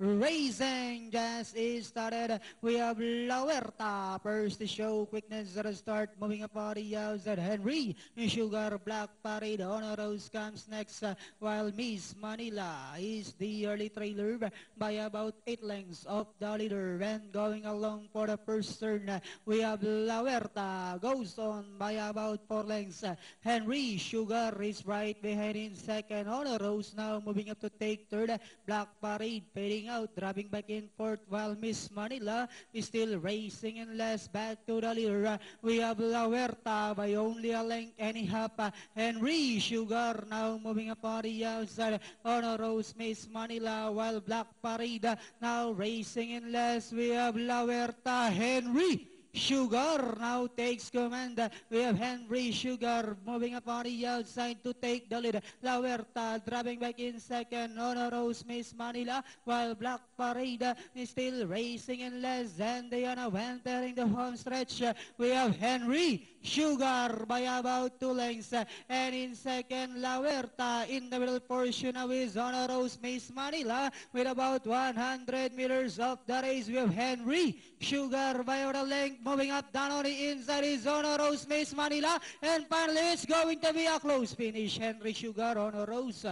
racing just is started. We have La Huerta first to show quickness at the start, moving up on the outside. Henry Sugar Black Parade Honor Rose comes next, while Miss Manila is the early trailer by about 8 lengths of the leader. And going along for the first turn, we have La Huerta goes on by about 4 lengths. Henry Sugar is right behind in second. Honor Rose now moving up to take third. Black Parade fading out, dropping back in fourth, while Miss Manila is still racing in last. Back to the leader, we have La Huerta by only a length and a half. Henry Sugar now moving up on the outside. Honor Rose, Miss Manila, while Black Parade now racing in last. We have La Huerta, Henry Sugar now takes command. We have Henry Sugar moving up on the outside to take the lead. La Huerta dropping back in second. Honor Rose, Miss Manila, while Black Parade is still racing in less. And they are now entering the home stretch. We have Henry Sugar by about 2 lengths. And in second, La Huerta. In the middle portion now is Honor Rose, Miss Manila with about 100 meters of the race. We have Henry Sugar by about a length. Moving up down on the inside is Honor Rose, Miss Manila. And finally, it's going to be a close finish. Henry Sugar, Honor Rose.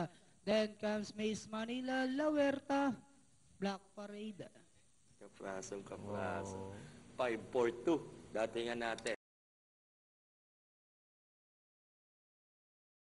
Then comes Miss Manila, La Huerta, Black Parade. Kaprasong. 5-4-2. Datingan natin.